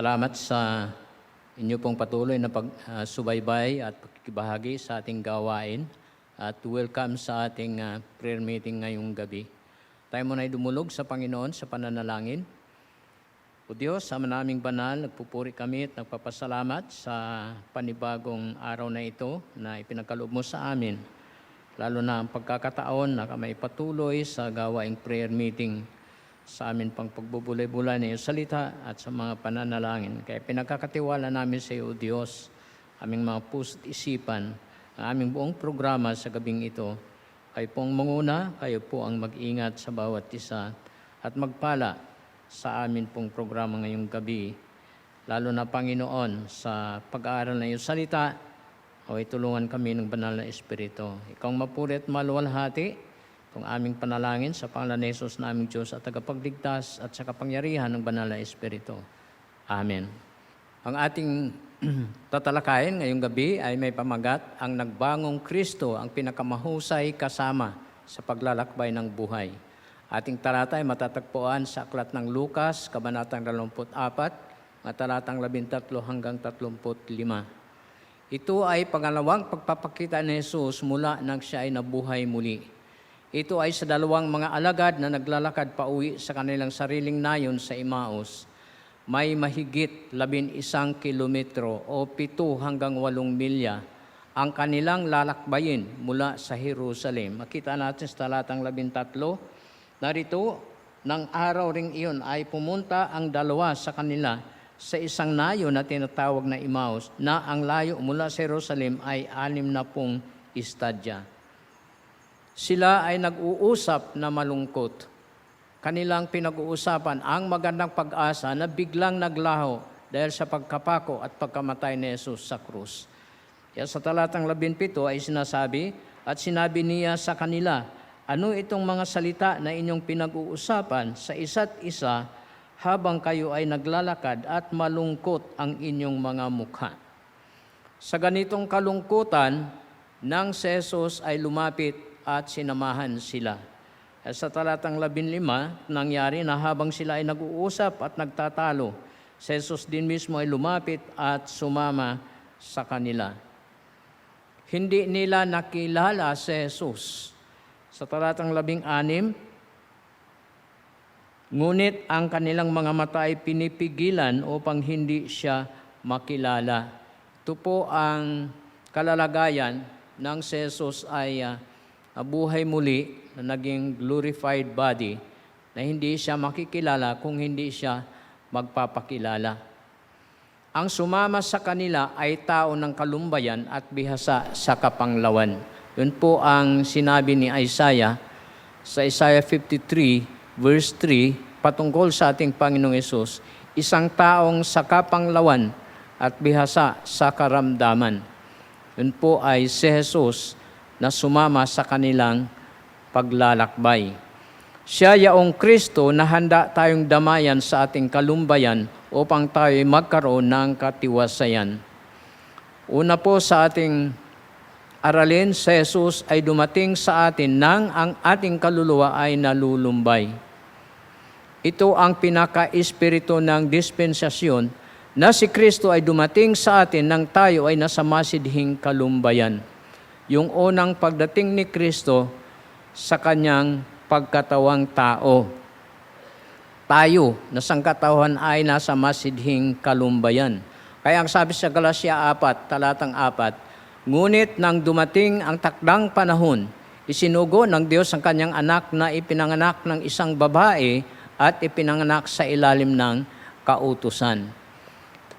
Salamat sa inyo pong patuloy na pagsubaybay at pagkibahagi sa ating gawain at welcome sa ating prayer meeting ngayong gabi. Tayo muna ay dumulog sa Panginoon sa pananalangin. O Diyos, sa naming banal, nagpupuri kami at nagpapasalamat sa panibagong araw na ito na ipinagkaloob mo sa amin. Lalo na ang pagkakataon na kami patuloy sa gawaing prayer meeting sa amin pang pagbubulay-bulay na iyong salita at sa mga pananalangin. Kaya pinagkakatiwala namin sa iyo, Diyos, aming mga puso't isipan, ang aming buong programa sa gabing ito. Kayo pong manguna, kayo po ang mag-ingat sa bawat isa at magpala sa amin pong programa ngayong gabi. Lalo na, Panginoon, sa pag-aaral na iyong salita, o itulungan kami ng banal na Espiritu. Ikaw mapuri at maluwalhati, kung aming panalangin sa pangalan ni Jesus na aming Diyos at tagapagligtas at sa kapangyarihan ng banal na Espiritu. Amen. Ang ating tatalakayin ngayong gabi ay may pamagat, ang nagbangong Kristo, ang pinakamahusay kasama sa paglalakbay ng buhay. Ating talata ay matatagpuan sa Aklat ng Lucas, Kabanatang 24, talatang 13 hanggang 35. Ito ay pangalawang pagpapakita ni Jesus mula nang siya ay nabuhay muli. Ito ay sa dalawang mga alagad na naglalakad pa uwi sa kanilang sariling nayon sa Emmaus. May mahigit 11 kilometro o 7 hanggang 8 milya ang kanilang lalakbayin mula sa Jerusalem. Makita natin sa talatang 13, narito, ng araw ring iyon ay pumunta ang dalawa sa kanila sa isang nayon na tinatawag na Emmaus, na ang layo mula sa Jerusalem ay 60 istadya. Sila ay nag-uusap na malungkot. Kanilang pinag-uusapan ang magandang pag-asa na biglang naglaho dahil sa pagkapako at pagkamatay ni Jesus sa krus. Kaya sa talatang 17 ay sinasabi, at sinabi niya sa kanila, ano itong mga salita na inyong pinag-uusapan sa isa't isa habang kayo ay naglalakad at malungkot ang inyong mga mukha? Sa ganitong kalungkutan, nang si Jesus ay lumapit at sinamahan sila. Sa talatang 15, nangyari na habang sila ay nag-uusap at nagtatalo, si Jesus din mismo ay lumapit at sumama sa kanila. Hindi nila nakilala si Jesus. Sa talatang 16, ngunit ang kanilang mga mata ay pinipigilan upang hindi siya makilala. Ito po ang kalalagayan ng si Jesus ay buhay muli na naging glorified body na hindi siya makikilala kung hindi siya magpapakilala. Ang sumama sa kanila ay tao ng kalumbayan at bihasa sa kapanglawan. Yun po ang sinabi ni Isaiah sa Isaiah 53 verse 3 patungkol sa ating Panginoong Hesus, isang taong sa kapanglawan at bihasa sa karamdaman. Yun po ay si Jesus na sumama sa kanilang paglalakbay. Siya yaong Kristo na handa tayong damayan sa ating kalumbayan upang tayo magkaroon ng katiwasayan. Una po sa ating aralin, si Jesus ay dumating sa atin nang ang ating kaluluwa ay nalulumbay. Ito ang pinaka-espiritu ng dispensasyon na si Kristo ay dumating sa atin nang tayo ay nasa masidhing kalumbayan. Yung unang pagdating ni Kristo sa kanyang pagkatawang tao. Tayo na sangkatauhan ay nasa masidhing kalumbayan. Kaya ang sabi sa Galatia 4, talatang 4, ngunit nang dumating ang takdang panahon, isinugo ng Diyos ang kanyang anak na ipinanganak ng isang babae at ipinanganak sa ilalim ng kautusan.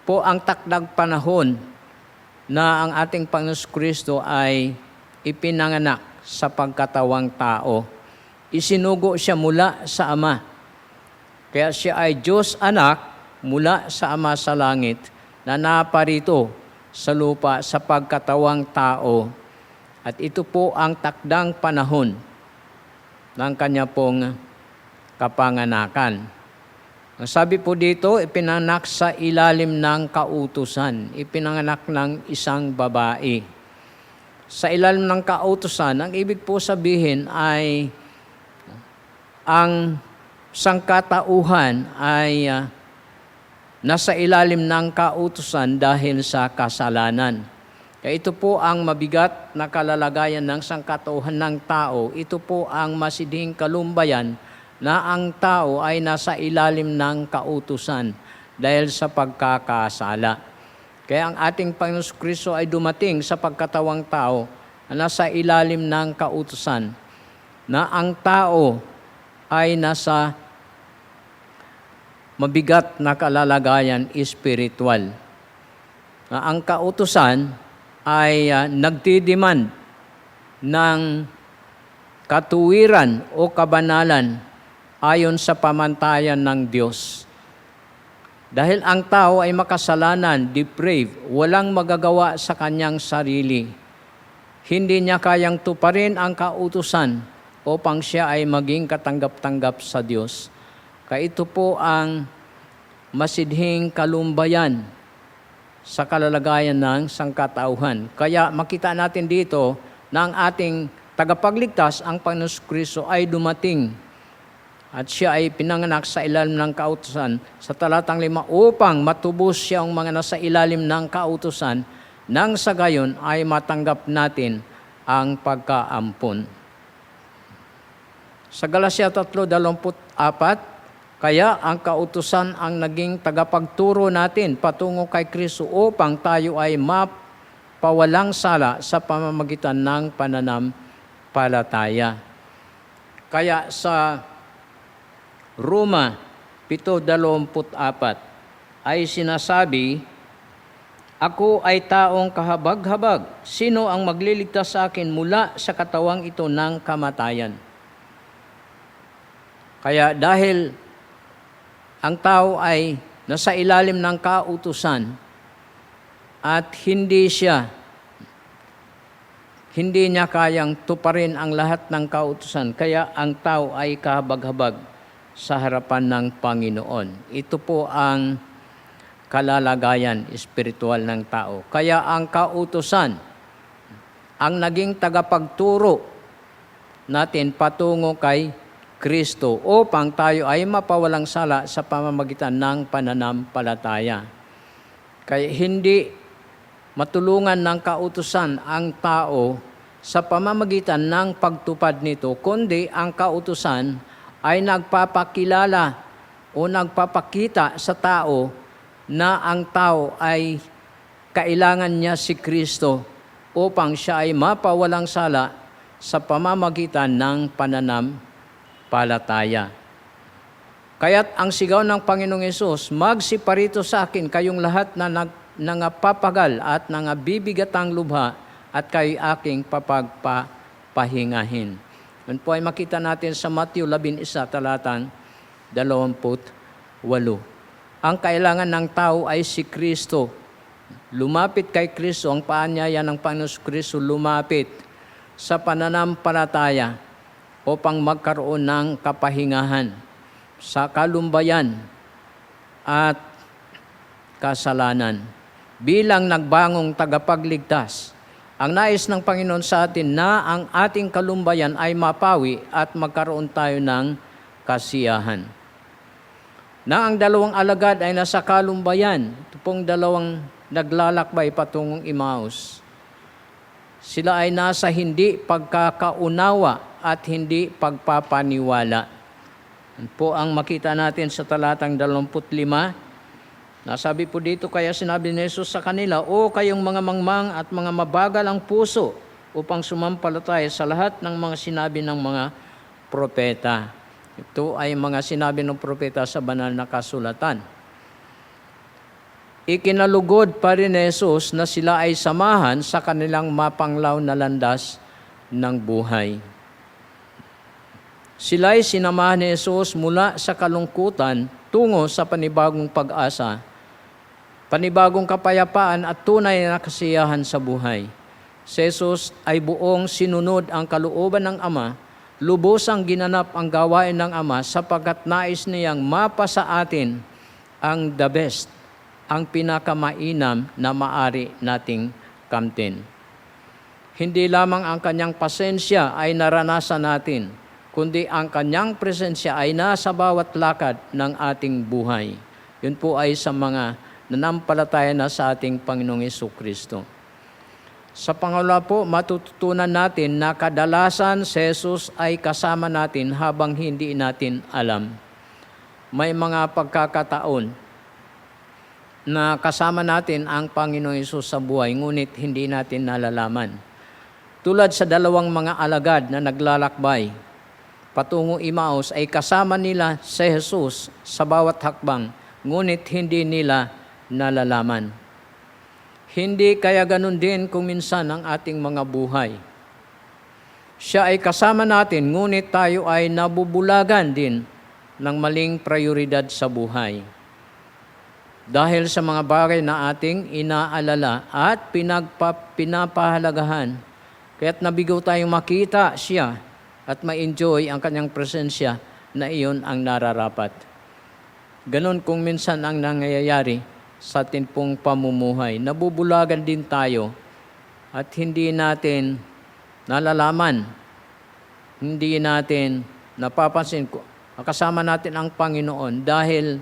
Po ang takdang panahon na ang ating Panginoon Kristo ay ipinanganak sa pagkatawang tao. Isinugo siya mula sa Ama. Kaya siya ay Diyos anak mula sa Ama sa langit na naparito sa lupa sa pagkatawang tao. At ito po ang takdang panahon ng kanya pong kapanganakan. Ang sabi po dito, ipinanganak sa ilalim ng kautusan. Ipinanganak ng isang babae. Sa ilalim ng kautusan, ang ibig po sabihin ay ang sangkatauhan ay nasa ilalim ng kautusan dahil sa kasalanan. Kaya ito po ang mabigat na kalalagayan ng sangkatauhan ng tao. Ito po ang masidhing kalumbayan na ang tao ay nasa ilalim ng kautusan dahil sa pagkakasala. Kaya ang ating Panginoon Kristo ay dumating sa pagkatawang tao na nasa ilalim ng kautusan, na ang tao ay nasa mabigat na kalalagayan espiritual. Na ang kautusan ay nagdidemand ng katuwiran o kabanalan ayon sa pamantayan ng Diyos. Dahil ang tao ay makasalanan, depraved, walang magagawa sa kanyang sarili. Hindi niya kayang tuparin ang kautusan upang siya ay maging katanggap-tanggap sa Diyos. Kaya ito po ang masidhing kalumbayan sa kalalagayan ng sangkatauhan. Kaya makita natin dito na ang ating tagapagligtas, ang Panginoon Kristo, ay dumating at siya ay pinanganak sa ilalim ng kautusan sa talatang 5 upang matubos siya ang mga nasa ilalim ng kautusan nang sa gayon ay matanggap natin ang pagkaampon. Sa Galatia 3:24, kaya ang kautusan ang naging tagapagturo natin patungo kay Kristo upang tayo ay mapawalang sala sa pamamagitan ng pananampalataya. Kaya sa Roma 7:24 ay sinasabi, ako ay taong kahabag-habag. Sino ang magliligtas sa akin mula sa katawang ito ng kamatayan? Kaya dahil ang tao ay nasa ilalim ng kautusan at hindi niya kayang tuparin ang lahat ng kautusan, kaya ang tao ay kahabag-habag sa harapan ng Panginoon. Ito po ang kalalagayan espiritual ng tao. Kaya ang kautusan ang naging tagapagturo natin patungo kay Kristo upang tayo ay mapawalang sala sa pamamagitan ng pananampalataya. Kaya hindi matulungan ng kautusan ang tao sa pamamagitan ng pagtupad nito, kundi ang kautusan ay nagpapakilala o nagpapakita sa tao na ang tao ay kailangan niya si Kristo upang siya ay mapawalang sala sa pamamagitan ng pananampalataya. Kaya't ang sigaw ng Panginoong Hesus, magsiparito sa akin kayong lahat na nangapapagal at nangabibigatang lubha at kayo aking papagpahingahin. Yun po ay makita natin sa Matthew 11, talatang 28. Ang kailangan ng tao ay si Kristo. Lumapit kay Kristo, ang paanyaya ng Panginoon Kristo, lumapit sa pananampalataya upang magkaroon ng kapahingahan sa kalumbayan at kasalanan. Bilang nagbangong tagapagligtas, ang nais ng Panginoon sa atin na ang ating kalumbayan ay mapawi at magkaroon tayo ng kasiyahan. Na ang dalawang alagad ay nasa kalumbayan, ito pong dalawang naglalakbay patungong Emmaus. Sila ay nasa hindi pagkakaunawa at hindi pagpapaniwala. Yan po ang makita natin sa talatang 25. Nasabi po dito, kaya sinabi ni Jesus sa kanila, o kayong mga mangmang at mga mabagal ang puso upang sumampalataya sa lahat ng mga sinabi ng mga propeta. Ito ay mga sinabi ng propeta sa banal na kasulatan. Ikinalugod pa rin ni Jesus na sila ay samahan sa kanilang mapanglaw na landas ng buhay. Sila ay sinamahan ni Jesus mula sa kalungkutan tungo sa panibagong pag-asa, panibagong kapayapaan at tunay na kasiyahan sa buhay. Si Jesus ay buong sinunod ang kalooban ng Ama, lubosang ginanap ang gawain ng Ama sapagkat nais niyang mapa sa atin ang the best, ang pinakamainam na maari nating kamtin. Hindi lamang ang kanyang pasensya ay naranasan natin, kundi ang kanyang presensya ay nasa bawat lakad ng ating buhay. Yun po ay sa mga nanampalataya na sa ating Panginoong Jesucristo. Sa pangalawa po, matututunan natin na kadalasan si Jesus ay kasama natin habang hindi natin alam. May mga pagkakataon na kasama natin ang Panginoong Hesus sa buhay, ngunit hindi natin nalalaman. Tulad sa dalawang mga alagad na naglalakbay patungo Emmaus, ay kasama nila si Jesus sa bawat hakbang, ngunit hindi nila nalalaman. Hindi kaya ganun din kung minsan ang ating mga buhay. Siya ay kasama natin, ngunit tayo ay nabubulagan din ng maling prioridad sa buhay. Dahil sa mga bagay na ating inaalala at pinapahalagahan, kaya't nabigo tayong makita siya at ma-enjoy ang kanyang presensya na iyon ang nararapat. Ganon kung minsan ang nangyayari sa ating pong pamumuhay. Nabubulagan din tayo at hindi natin nalalaman, hindi natin napapansin kasama natin ang Panginoon dahil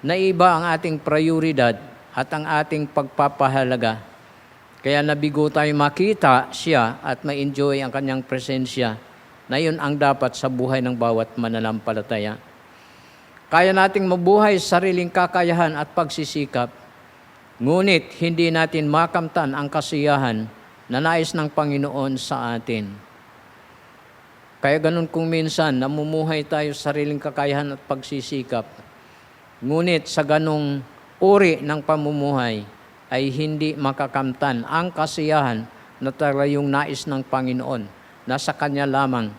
naiba ang ating prioridad at ang ating pagpapahalaga. Kaya nabigo tayo makita siya at ma-enjoy ang kanyang presensya na yun ang dapat sa buhay ng bawat mananampalataya. Kaya nating mabuhay sa sariling kakayahan at pagsisikap, ngunit hindi natin makamtan ang kasiyahan na nais ng Panginoon sa atin. Kaya ganun kung minsan namumuhay tayo sa sariling kakayahan at pagsisikap, ngunit sa ganong uri ng pamumuhay ay hindi makakamtan ang kasiyahan na talagang nais ng Panginoon na sa Kanya lamang,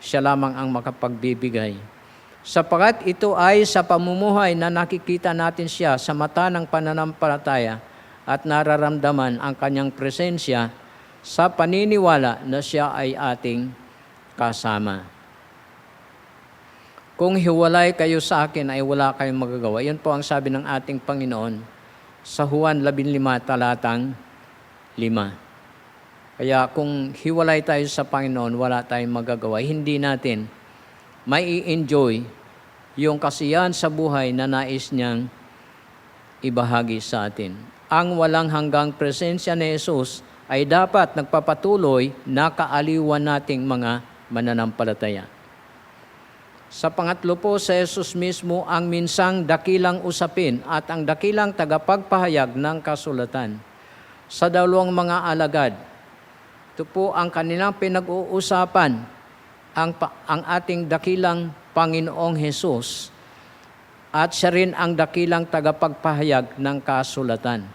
siya lamang ang makapagbibigay. Sapagat ito ay sa pamumuhay na nakikita natin siya sa mata ng pananampalataya at nararamdaman ang Kanyang presensya sa paniniwala na siya ay ating kasama. Kung hiwalay kayo sa akin ay wala kayong magagawa. Yan po ang sabi ng ating Panginoon sa Juan 15 talatang 5. Kaya kung hiwalay tayo sa Panginoon, wala tayong magagawa. Hindi natin may i-enjoy yung kasiyahan sa buhay na nais niyang ibahagi sa atin. Ang walang hanggang presensya ni Jesus ay dapat nagpapatuloy na kaaliwan nating mga mananampalataya. Sa pangatlo po, si Jesus mismo ang minsang dakilang usapin at ang dakilang tagapagpahayag ng kasulatan. Sa dalawang mga alagad, ito po ang kanilang pinag-uusapan, ang ating dakilang Panginoong Hesus at siya rin ang dakilang tagapagpahayag ng kasulatan.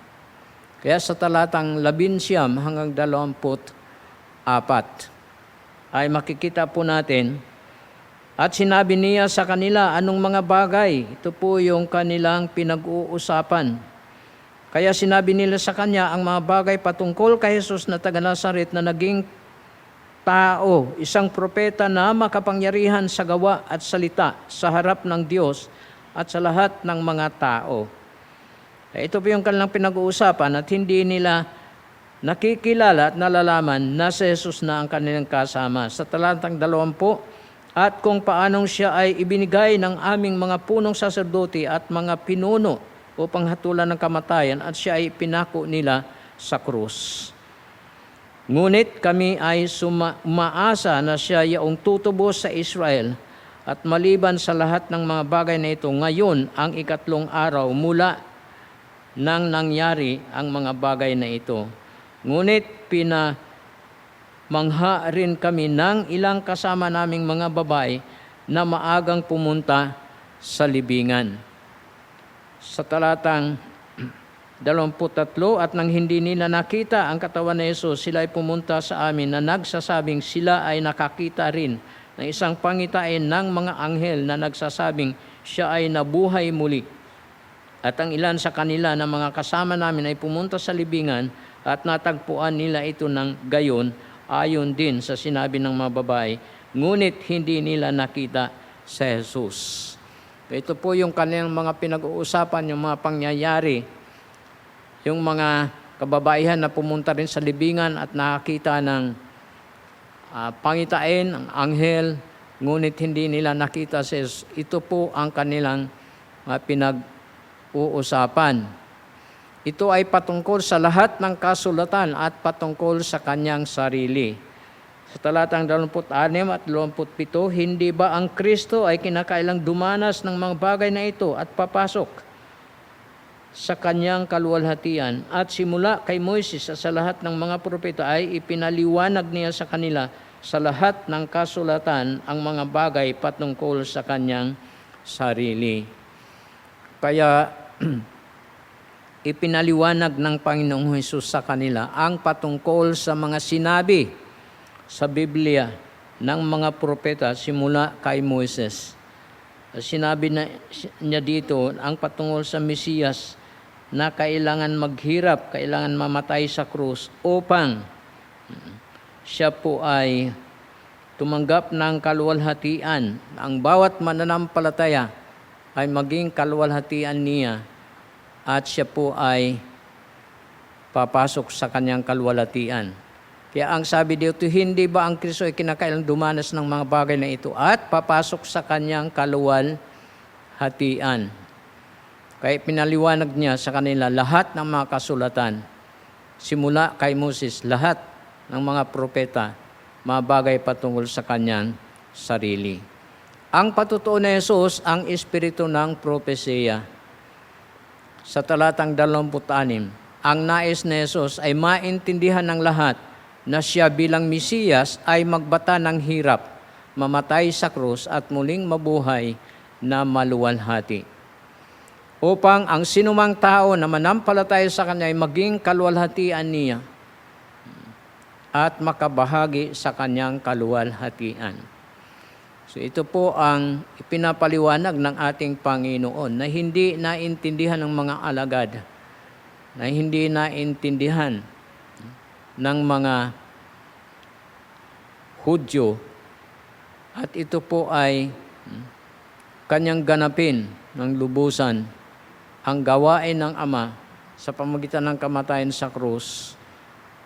Kaya sa talatang 19 hanggang 24 ay makikita po natin, at sinabi niya sa kanila anong mga bagay. Ito po yung kanilang pinag-uusapan. Kaya sinabi nila sa kanya ang mga bagay patungkol kay Jesus na taga Nazaret na naging tao, isang propeta na makapangyarihan sa gawa at salita sa harap ng Diyos at sa lahat ng mga tao. Ito po yung kanilang pinag-uusapan at hindi nila nakikilala at nalalaman na si Jesus na ang kanilang kasama. Sa talatang 20, at kung paanong siya ay ibinigay ng aming mga punong saserdote at mga pinuno upang hatulan ng kamatayan at siya ay pinako nila sa krus. Ngunit kami ay umaasa na siya yaong tutubos sa Israel at maliban sa lahat ng mga bagay na ito, ngayon ang 3 araw mula nang nangyari ang mga bagay na ito. Ngunit mangha rin kami ng ilang kasama naming mga babae na maagang pumunta sa libingan. Sa talatang 23, at nang hindi nila nakita ang katawan ni Jesus, sila ay pumunta sa amin na nagsasabing sila ay nakakita rin ng isang pangitain ng mga anghel na nagsasabing siya ay nabuhay muli. At ang ilan sa kanila na mga kasama namin ay pumunta sa libingan at natagpuan nila ito ng gayon, ayon din sa sinabi ng mga babae, ngunit hindi nila nakita si Jesus. Ito po yung kanilang mga pinag-uusapan, yung mga pangyayari, yung mga kababaihan na pumunta rin sa libingan at nakakita ng pangitain, ang anghel, ngunit hindi nila nakita si Jesus. Ito po ang kanilang pinag-uusapan. Ito ay patungkol sa lahat ng kasulatan at patungkol sa kanyang sarili. Sa talatang 26 at 27, hindi ba ang Kristo ay kinakailang dumanas ng mga bagay na ito at papasok sa kanyang kaluwalhatian? At simula kay Moises sa lahat ng mga propeta ay ipinaliwanag niya sa kanila sa lahat ng kasulatan ang mga bagay patungkol sa kanyang sarili. Kaya ipinaliwanag ng Panginoong Hesus sa kanila ang patungkol sa mga sinabi sa Biblia ng mga propeta simula kay Moises. Sinabi niya dito ang patungkol sa Mesiyas na kailangan maghirap, kailangan mamatay sa krus upang siya po ay tumanggap ng kaluwalhatian. Ang bawat mananampalataya ay maging kaluwalhatian niya at siya po ay papasok sa kanyang kaluwalhatian. Kaya ang sabi dito, hindi ba ang Kristo ay kinakailang dumanas ng mga bagay na ito at papasok sa kanyang kaluwalhatian? Kaya pinaliwanag niya sa kanila lahat ng mga kasulatan, simula kay Moses, lahat ng mga propeta, mga bagay patungkol sa kanyang sarili. Ang patutuo na Jesus, ang espiritu ng propesiya. Sa talatang 26, ang nais na Jesus ay maintindihan ng lahat na siya bilang Mesiyas ay magbata ng hirap, mamatay sa krus at muling mabuhay na maluwalhati. Upang ang sinumang tao na manampalataya sa kanya ay maging kaluwalhatian niya at makabahagi sa kanyang kaluwalhatian. So ito po ang ipinapaliwanag ng ating Panginoon na hindi naintindihan ng mga alagad, na hindi naintindihan ng mga Hudyo, at ito po ay kanyang ganapin ng lubusan ang gawain ng Ama sa pamamagitan ng kamatayan sa krus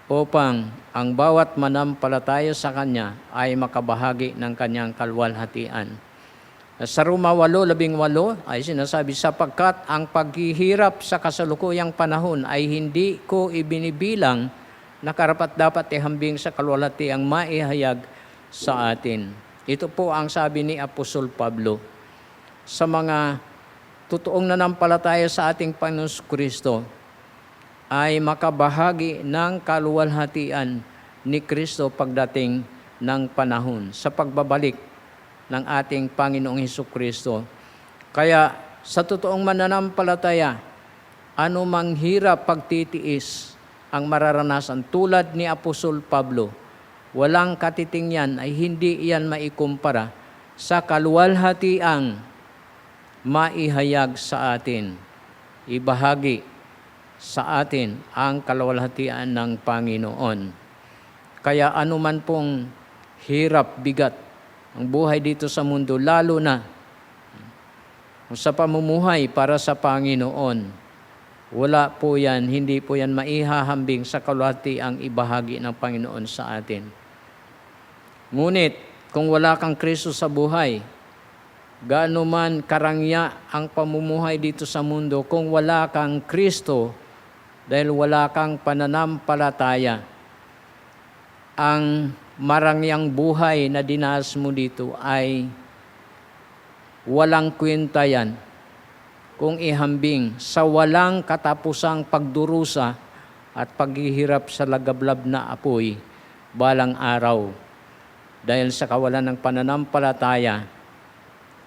upang ang bawat manampalataya sa Kanya ay makabahagi ng Kanyang kaluwalhatian. Sa Roma 8:18 ay sinasabi, sapagkat ang paghihirap sa kasalukuyang panahon ay hindi ko ibinibilang na karapat-dapat ihambing sa kaluwalhatiang maihayag sa atin. Ito po ang sabi ni Apostol Pablo sa mga totoong nanampalataya sa ating Panginoon Kristo ay makabahagi ng kaluwalhatian ni Kristo pagdating ng panahon sa pagbabalik ng ating Panginoong Hesukristo. Kaya sa totoong mananampalataya, anumang hirap pagtitiis ang mararanasan tulad ni Apostol Pablo, walang katitingyan ay hindi iyan maikumpara sa kaluwalhatiang maihayag sa atin, ibahagi sa atin ang kaluwalhatian ng Panginoon. Kaya anuman pong hirap, bigat ang buhay dito sa mundo, lalo na sa pamumuhay para sa Panginoon, wala po yan, hindi po yan maihahambing sa kaluwalhatiang ibahagi ng Panginoon sa atin. Ngunit kung wala kang Kristo sa buhay, gaano man karangya ang pamumuhay dito sa mundo, kung wala kang Kristo, dahil wala kang pananampalataya, ang marangyang buhay na dinanas mo dito ay walang kwenta yan kung ihambing sa walang katapusang pagdurusa at paghihirap sa lagablab na apoy balang araw. Dahil sa kawalan ng pananampalataya,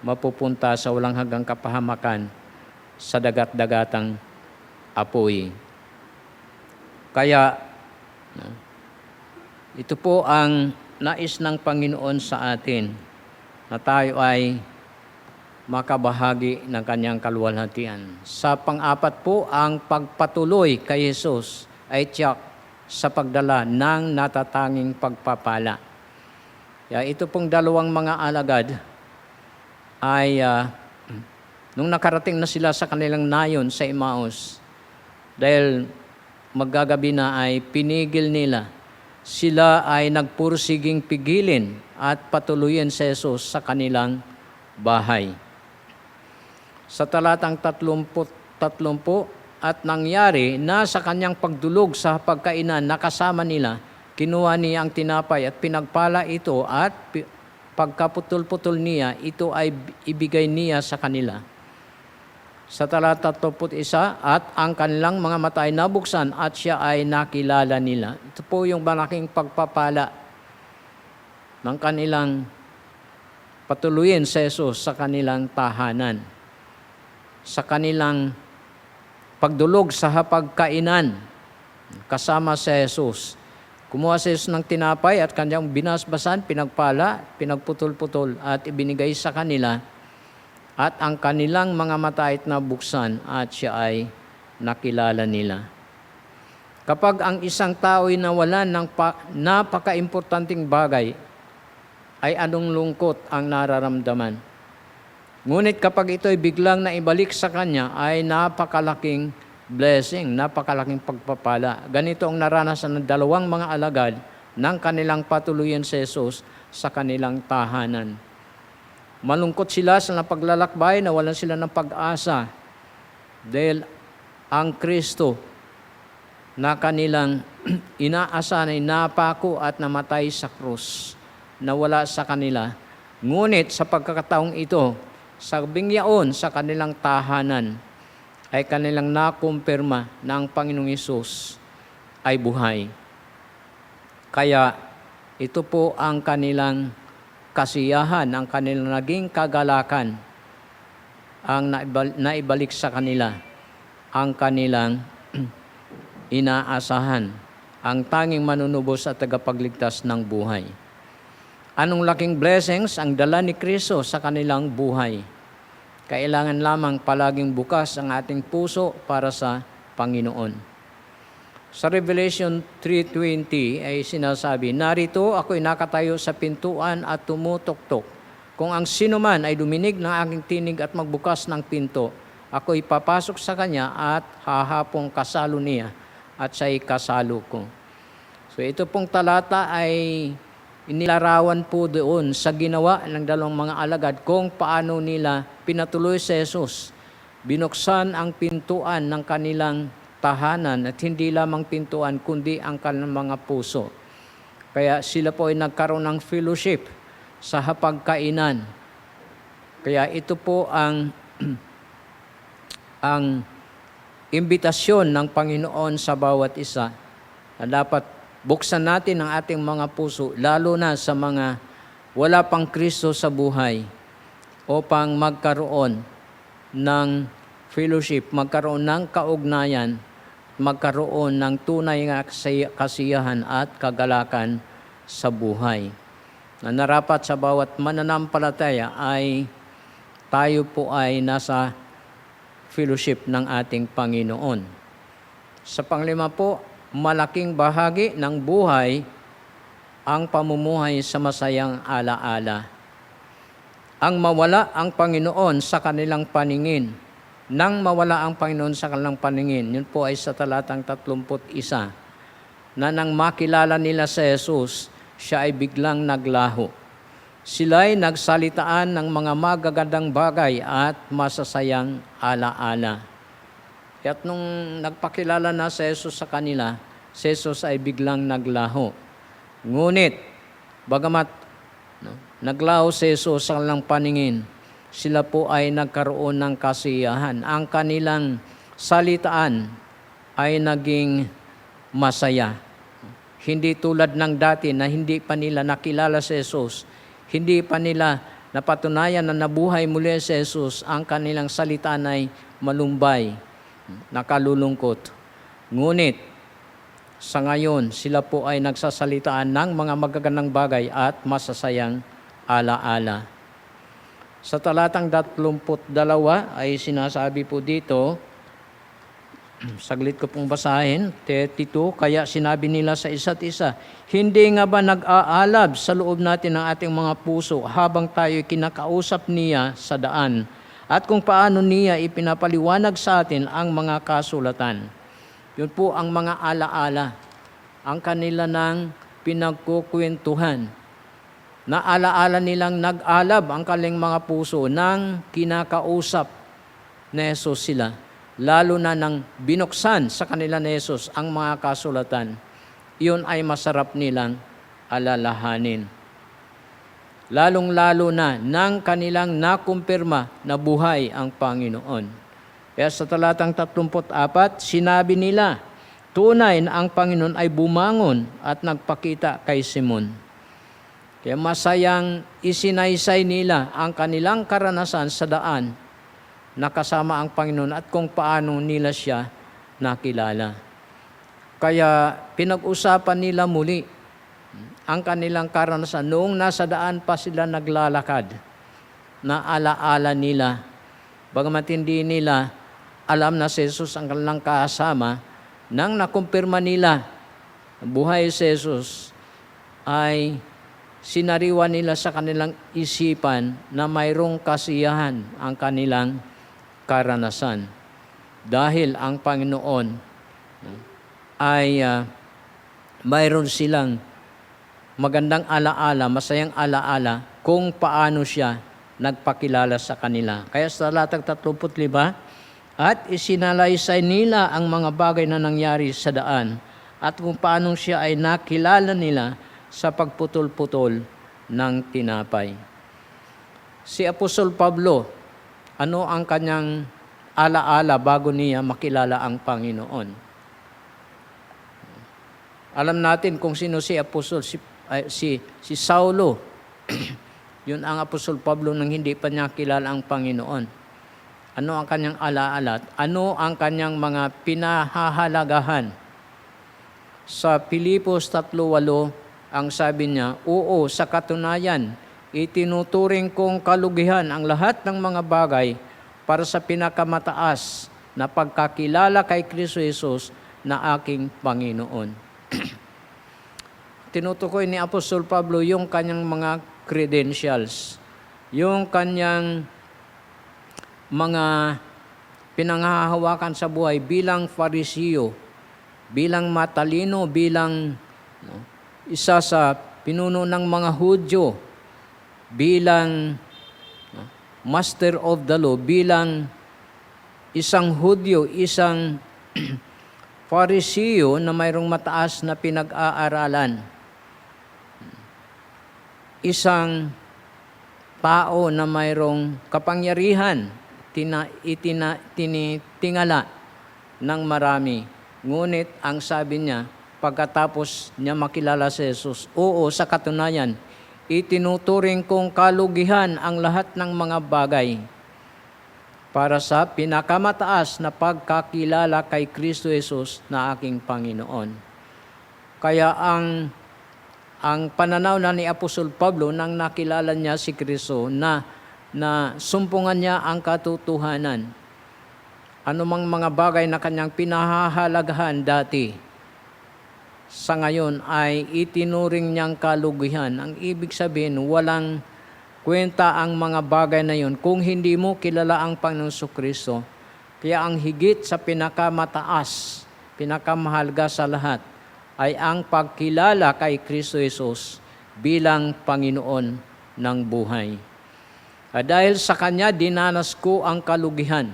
mapupunta sa walang hanggang kapahamakan sa dagat-dagatang apoy. Kaya, ito po ang nais ng Panginoon sa atin, na tayo ay makabahagi ng Kanyang kaluwalhatian. Sa pang-apat po, ang pagpatuloy kay Jesus ay tiyak sa pagdala ng natatanging pagpapala. Kaya ito pong dalawang mga alagad ay nung nakarating na sila sa kanilang nayon sa Emmaus, dahil maggagabi na ay pinigil nila, sila ay nagpursiging pigilin at patuloyin si Jesus sa kanilang bahay. sa talatang 30, at nangyari na sa kanyang pagdulog sa pagkainan nakasama nila, kinuha niya ang tinapay at pinagpala ito at pagkaputol-putol niya, ito ay ibigay niya sa kanila. Sa talata 31, at ang kanilang mga mata ay nabuksan at siya ay nakilala nila. Ito po yung malaking pagpapala ng kanilang patuluyin sa Jesus sa kanilang tahanan. Sa kanilang pagdulog sa hapagkainan kasama si Jesus. Kumuha si Jesus ng tinapay at kanyang binasbasan, pinagpala, pinagputol-putol at ibinigay sa kanila. At ang kanilang mga mata ay nabuksan at siya ay nakilala nila. Kapag ang isang tao ay nawalan ng napaka-importanting bagay, ay anong lungkot ang nararamdaman. Ngunit kapag ito ay biglang naibalik sa kanya, ay napakalaking blessing, napakalaking pagpapala. Ganito ang naranasan ng dalawang mga alagad ng kanilang patuluyan sa Jesus sa kanilang tahanan. Malungkot sila sa napaglalakbay, nawalan sila ng pag-asa dahil ang Kristo na kanilang inaasahan ay napako at namatay sa krus, nawala sa kanila. Ngunit sa pagkakataong ito, sa bingyaon sa kanilang tahanan, ay kanilang nakumpirma na ang Panginoong Hesus ay buhay. Kaya ito po ang kanilang kasiyahan, ang kanilang naging kagalakan, ang naibalik sa kanila, ang kanilang inaasahan, ang tanging manunubos at tagapagligtas ng buhay. Anong laking blessings ang dala ni Kristo sa kanilang buhay. Kailangan lamang palaging bukas ang ating puso para sa Panginoon. Sa Revelation 3:20 ay sinasabi, narito ako'y nakatayo sa pintuan at tumutok-tok. Kung ang sino man ay duminig ng aking tinig at magbukas ng pinto, ako'y papasok sa kanya at hahapong kasalo niya at siya'y kasalo ko. So ito pong talata ay inilarawan po doon sa ginawa ng dalawang mga alagad kung paano nila pinatuloy si Jesus. Binuksan ang pintuan ng kanilang tahanan at hindi lamang pintuan kundi ang kanilang mga puso. Kaya sila po ay nagkaroon ng fellowship sa hapagkainan. Kaya ito po ang ang imbitasyon ng Panginoon sa bawat isa na dapat buksan natin ang ating mga puso, lalo na sa mga wala pang Kristo sa buhay, upang magkaroon ng fellowship, magkaroon ng kaugnayan, magkaroon ng tunay na kasiyahan at kagalakan sa buhay. Na narapat sa bawat mananampalataya ay tayo po ay nasa fellowship ng ating Panginoon. Sa panglima po, malaking bahagi ng buhay ang pamumuhay sa masayang alaala. Ang mawala ang Panginoon sa kanilang paningin. Nang mawala ang Panginoon sa kanilang paningin, yun po ay sa talatang 31, na nang makilala nila si Jesus, siya ay biglang naglaho. Sila'y nagsalitaan ng mga magagandang bagay at masasayang alaala. At nung nagpakilala na si Jesus sa kanila, si Jesus ay biglang naglaho. Ngunit, bagamat naglaho si Jesus sa kanilang paningin, sila po ay nagkaroon ng kasiyahan. Ang kanilang salitaan ay naging masaya. Hindi tulad ng dati na hindi pa nila nakilala si Jesus, hindi pa nila napatunayan na nabuhay muli si Jesus, ang kanilang salitaan ay malumbay, nakalulungkot. Ngunit, sa ngayon, sila po ay nagsasalitaan ng mga magagandang bagay at masasayang alaala. Sa talatang 32 ay sinasabi po dito, saglit ko pong basahin, 32, kaya sinabi nila sa isa't isa, hindi nga ba nag-aalab sa loob natin ng ating mga puso habang tayo kinakausap niya sa daan? At kung paano niya ipinapaliwanag sa atin ang mga kasulatan. Yun po ang mga alaala, ang kanila ng pinagkukwentuhan. Na alaala nilang nag-alab ang kanilang mga puso ng kinakausap ni Jesus sila, lalo na nang binuksan sa kanila ni Jesus ang mga kasulatan, iyon ay masarap nilang alalahanin. Lalong-lalo na nang kanilang nakumpirma na buhay ang Panginoon. Kaya sa talatang 34, sinabi nila, tunay na ang Panginoon ay bumangon at nagpakita kay Simon. Kaya masayang isinaysay nila ang kanilang karanasan sa daan na kasama ang Panginoon at kung paano nila siya nakilala. Kaya pinag-usapan nila muli ang kanilang karanasan noong nasa daan pa sila naglalakad, na alaala nila. Bagamat hindi nila alam na si Jesus ang kanilang kasama, nang nakumpirma nila buhay si Jesus, ay sinariwa nila sa kanilang isipan na mayroong kasiyahan ang kanilang karanasan. Dahil ang Panginoon ay mayroon silang magandang alaala, masayang alaala kung paano siya nagpakilala sa kanila. Kaya sa talatang 35, at isinalaysay nila ang mga bagay na nangyari sa daan at kung paano siya ay nakilala nila sa pagputol-putol ng tinapay. Si Apostol Pablo, ano ang kanyang alaala bago niya makilala ang Panginoon? Alam natin kung sino si Apostol, si Saulo. Yun ang Apostol Pablo nang hindi pa niya kilala ang Panginoon. Ano ang kanyang alaala? Ano ang kanyang mga pinahahalagahan? Sa Pilipos 3:8, ang sabi niya, oo, sa katunayan, itinuturing kong kalugihan ang lahat ng mga bagay para sa pinakamataas na pagkakilala kay Kristo Jesus na aking Panginoon. Tinutukoy ni Apostol Pablo yung kanyang mga credentials, yung kanyang mga pinanghahawakan sa buhay bilang Fariseo, bilang matalino, bilang isa sa pinuno ng mga Hudyo, bilang master of the law, bilang isang Hudyo, isang Fariseo na mayroong mataas na pinag-aaralan, isang tao na mayroong kapangyarihan, tinitingala ng marami. Ngunit ang sabi niya, pagkatapos niya makilala si Jesus, oo, sa katunayan, itinuturing kong kalugihan ang lahat ng mga bagay para sa pinakamataas na pagkakilala kay Kristo Jesus na aking Panginoon. Kaya ang pananaw na ni Apostol Pablo nang nakilala niya si Kristo na sumpungan niya ang katotohanan. Anumang mga bagay na kanyang pinahahalagahan dati, sa ngayon ay itinuring niyang kalugihan. Ang ibig sabihin, walang kwenta ang mga bagay na yun kung hindi mo kilala ang Panginoon Kristo. Kaya ang higit sa pinakamataas, pinakamahalaga sa lahat, ay ang pagkilala kay Kristo Jesus bilang Panginoon ng buhay. Dahil sa Kanya, dinanas ko ang kalugihan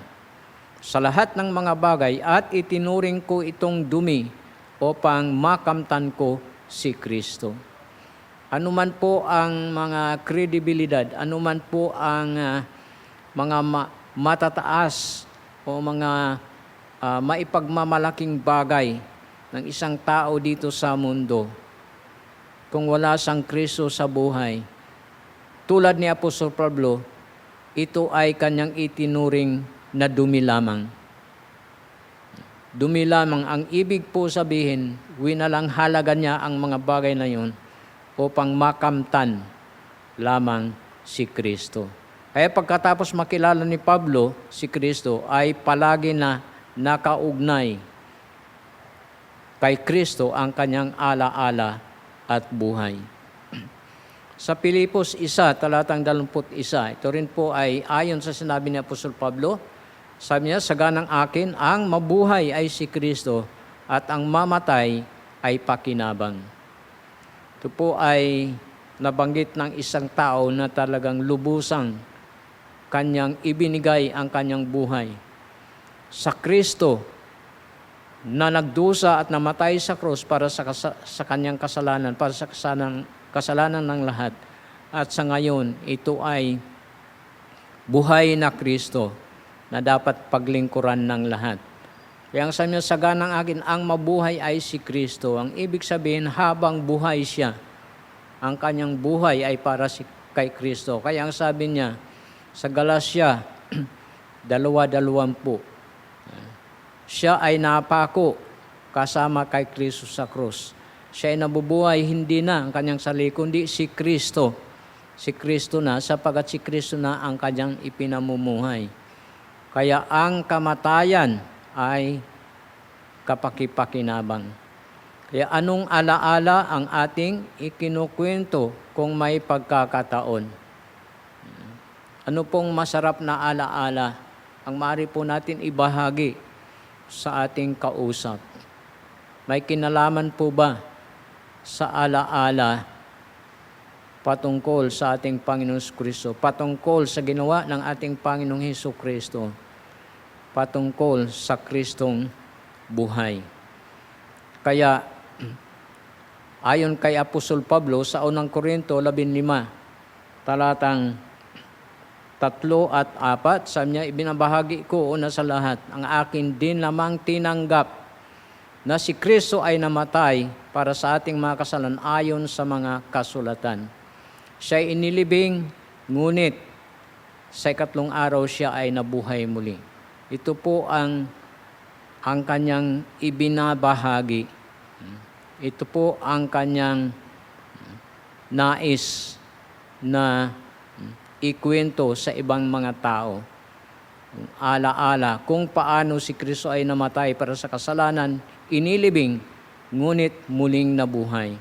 sa lahat ng mga bagay at itinuring ko itong dumi upang makamtan ko si Kristo. Anuman po ang mga kredibilidad, anuman po ang mga matataas o mga maipagmamalaking bagay ng isang tao dito sa mundo, kung wala sang Kristo sa buhay, tulad ni Apostol Pablo, ito ay kanyang itinuring na dumi lamang. Dumi lamang, ang ibig po sabihin, winalang halaga niya ang mga bagay na yun upang makamtan lamang si Kristo. Kaya pagkatapos makilala ni Pablo si Kristo, ay palagi na nakaugnay kay Kristo ang kanyang alaala at buhay. Sa Pilipos 1, talatang 21, ito rin po ay ayon sa sinabi ni Apostol Pablo. Sabi niya, saganang akin, ang mabuhay ay si Kristo at ang mamatay ay pakinabang. Ito po ay nabanggit ng isang tao na talagang lubusang kanyang ibinigay ang kanyang buhay sa Kristo na nagdusa at namatay sa krus para sa kanyang kasalanan, para sa kasalanan ng lahat. At sa ngayon, ito ay buhay na Kristo na dapat paglingkuran ng lahat. Kaya ang sabi niya, saganang akin, ang mabuhay ay si Kristo. Ang ibig sabihin, habang buhay siya, ang kanyang buhay ay para kay Kristo. Kaya ang sabi niya, sa Galatia 2:20, siya ay napako kasama kay Kristo sa krus. Siya ay nabubuhay, hindi na ang kanyang sarili, kundi si Kristo. Si Kristo na, sapagat si Kristo na ang kanyang ipinamumuhay. Kaya ang kamatayan ay kapakipakinabang. Kaya anong alaala ang ating ikinukwento kung may pagkakataon? Ano pong masarap na alaala ang maaari po natin ibahagi sa ating kausap? May kinalaman po ba sa alaala patungkol sa ating Panginoong Kristo, patungkol sa ginawa ng ating Panginoong Hesus Kristo, patungkol sa Kristong buhay? Kaya, ayon kay Apostol Pablo sa unang Korinto 15, talatang 3 at 4, sabi niya, ibinabahagi ko una sa lahat, ang akin din lamang tinanggap na si Kristo ay namatay para sa ating mga kasalanan ayon sa mga kasulatan. Siya ay inilibing, ngunit sa ikatlong araw siya ay nabuhay muli. Ito po ang kanyang ibinabahagi. Ito po ang kanyang nais na ikwento sa ibang mga tao. Alaala kung paano si Kristo ay namatay para sa kasalanan, inilibing, ngunit muling nabuhay.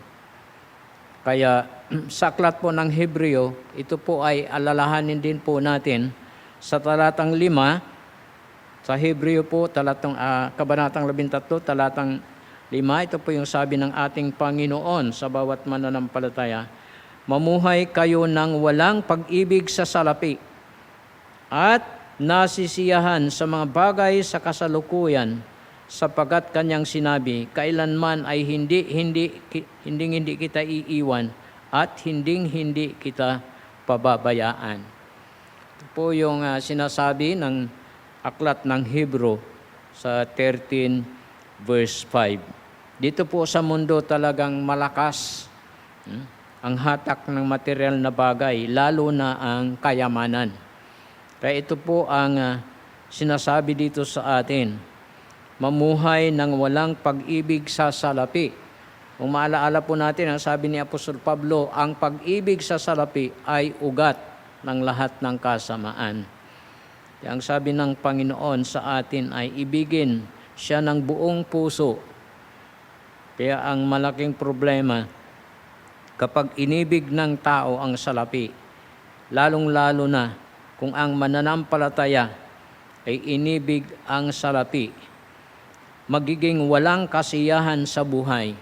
Kaya sa aklat po ng Hebreo, ito po ay alalahanin din po natin sa talatang 5, sa Hebreo po, kabanatang 13, talatang 5, ito po yung sabi ng ating Panginoon sa bawat mananampalataya, mamuhay kayo ng walang pag-ibig sa salapi at nasisiyahan sa mga bagay sa kasalukuyan, sapagat kanyang sinabi, kailanman ay hindi kita iiwan at hindi kita pababayaan. Ito po yung sinasabi ng aklat ng Hebrew sa 13 verse 5. Dito po sa mundo talagang malakas ang hatak ng material na bagay, lalo na ang kayamanan. Kaya ito po ang sinasabi dito sa atin, mamuhay ng walang pag-ibig sa salapi. Kung maalaala po natin, ang sabi ni Apostol Pablo, ang pag-ibig sa salapi ay ugat ng lahat ng kasamaan. Kaya ang sabi ng Panginoon sa atin ay ibigin siya ng buong puso. Kaya ang malaking problema, kapag inibig ng tao ang salapi, lalong-lalo na kung ang mananampalataya ay inibig ang salapi, magiging walang kasiyahan sa buhay.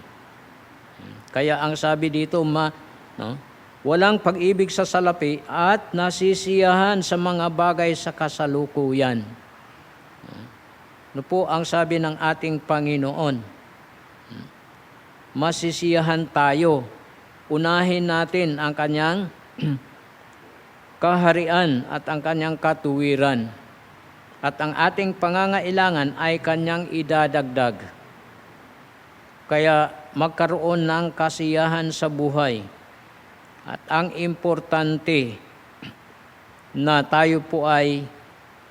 Kaya ang sabi dito, walang pag-ibig sa salapi at nasisiyahan sa mga bagay sa kasalukuyan. Ano po ang sabi ng ating Panginoon? Masisiyahan tayo. Unahin natin ang kanyang kaharian at ang kanyang katuwiran. At ang ating pangangailangan ay kanyang idadagdag. Kaya magkaroon ng kasiyahan sa buhay. At ang importante na tayo po ay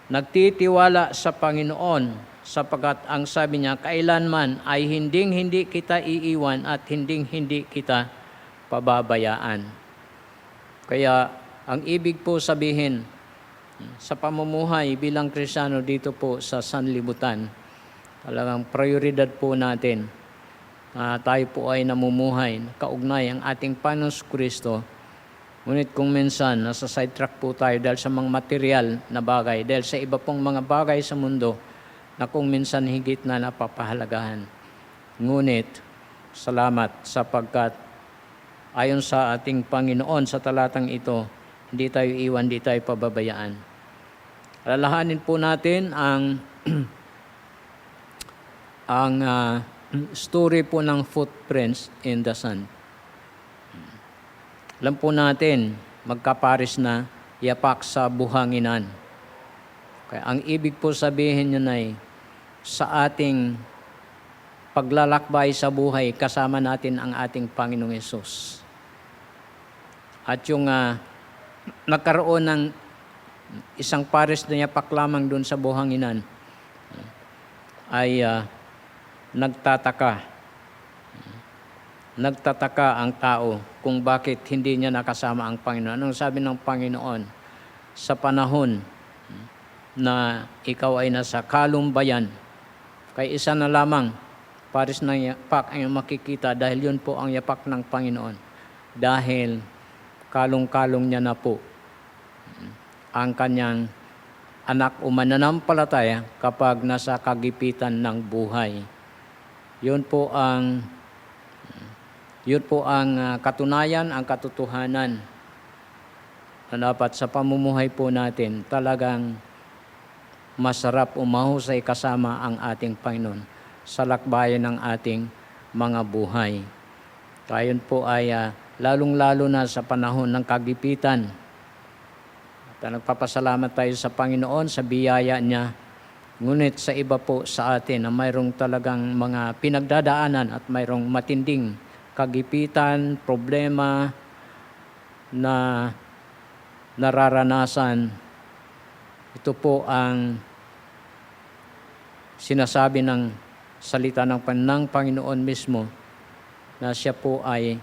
nagtitiwala sa Panginoon, sapagat ang sabi niya, kailanman ay hindi kita iiwan at hindi kita pababayaan. Kaya ang ibig po sabihin sa pamumuhay bilang Kristiyano dito po sa sanlibutan, talagang prioridad po natin tayo po ay namumuhay, kaugnay ang ating Panginoong Kristo. Ngunit kung minsan nasa sidetrack po tayo dahil sa mga material na bagay, dahil sa iba pong mga bagay sa mundo na kung minsan higit na napapahalagahan. Ngunit salamat sapagkat ayon sa ating Panginoon sa talatang ito, hindi tayo iwan, hindi tayo pababayaan. Alalahanin po natin ang ang story po ng footprints in the sand. Alam po natin, magkaparis na yapak sa buhanginan. Kaya ang ibig po sabihin yun ay sa ating paglalakbay sa buhay, kasama natin ang ating Panginoong Hesus. At yung nagkaroon ng isang pares na yapak lamang doon sa buhanginan ay nagtataka. Nagtataka ang tao kung bakit hindi niya nakasama ang Panginoon. Anong sabi ng Panginoon? Sa panahon na ikaw ay nasa kalumbayan, kay isa na lamang pares ng yapak ang makikita dahil yun po ang yapak ng Panginoon. Dahil kalong-kalong niya na po ang kanyang anak o mananampalataya kapag nasa kagipitan ng buhay. Yun po ang katunayan, ang katotohanan na dapat sa pamumuhay po natin talagang masarap o mahusay kasama ang ating Panginoon sa lakbayan ng ating mga buhay. Tayon po ay lalong-lalo na sa panahon ng kagipitan. At nagpapasalamat tayo sa Panginoon sa biyaya niya. Ngunit sa iba po sa atin na mayroong talagang mga pinagdadaanan at mayroong matinding kagipitan, problema na nararanasan. Ito po ang sinasabi ng salita ng Panginoon mismo na siya po ay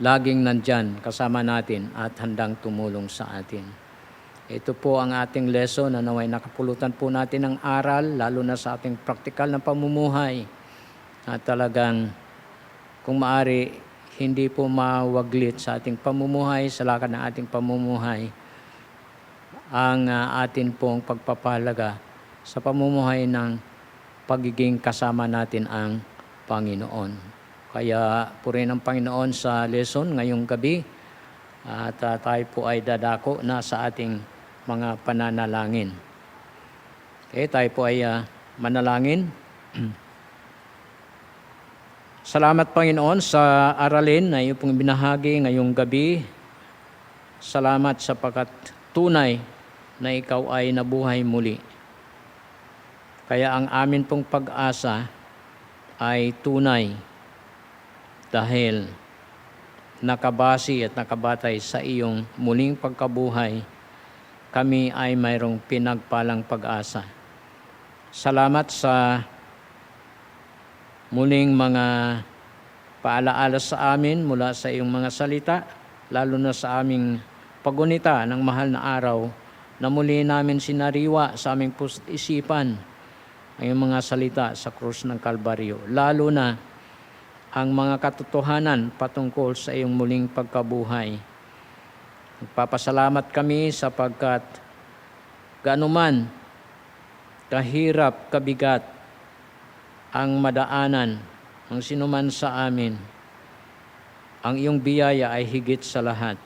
laging nandyan kasama natin at handang tumulong sa atin. Ito po ang ating lesson na naway nakapulutan po natin ng aral, lalo na sa ating praktikal na pamumuhay. At talagang kung maaari, hindi po mawaglit sa ating pamumuhay, sa lakad ng ating pamumuhay, ang atin pong pagpapahalaga sa pamumuhay ng pagiging kasama natin ang Panginoon. Kaya purihin ang Panginoon sa lesson ngayong gabi at tayo po ay dadako na sa ating mga pananalangin. Okay, tayo po ay manalangin. Salamat Panginoon sa aralin na iyong pong binahagi ngayong gabi. Salamat sapagkat tunay na ikaw ay nabuhay muli. Kaya ang amin pong pag-asa ay tunay dahil nakabase at nakabatay sa iyong muling pagkabuhay, kami ay mayroong pinagpalang pag-asa. Salamat sa muling mga paalaala sa amin mula sa iyong mga salita, lalo na sa aming pagunita ng mahal na araw na muli namin sinariwa sa aming isipan ang iyong mga salita sa krus ng Kalbaryo, lalo na ang mga katotohanan patungkol sa iyong muling pagkabuhay. Nagpapasalamat kami sapagkat gaano man kahirap, kabigat ang madaanan ng sinuman sa amin, ang iyong biyaya ay higit sa lahat.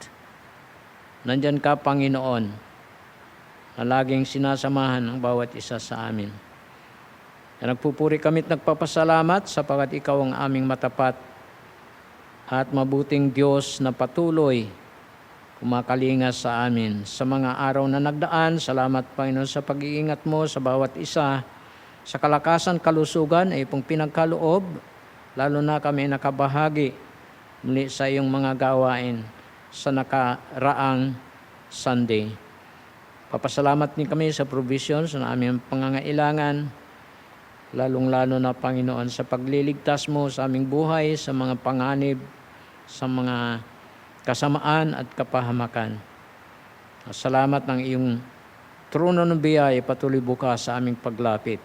Nandyan ka, Panginoon, na laging sinasamahan ang bawat isa sa amin. Nagpupuri kami at nagpapasalamat sapagkat ikaw ang aming matapat at mabuting Diyos na patuloy kumakalinga sa amin. Sa mga araw na nagdaan, salamat Panginoon sa pag-iingat mo sa bawat isa, sa kalakasan, kalusugan ay pong pinagkaloob, lalo na kami nakabahagi muli sa iyong mga gawain sa nakaraang Sunday. Papasalamat din kami sa provisions na aming pangangailangan, lalong-lalo na Panginoon sa pagliligtas mo sa aming buhay, sa mga panganib, sa mga kasamaan at kapahamakan. Salamat ng iyong trono ng biyaya patuloy bukas sa aming paglapit.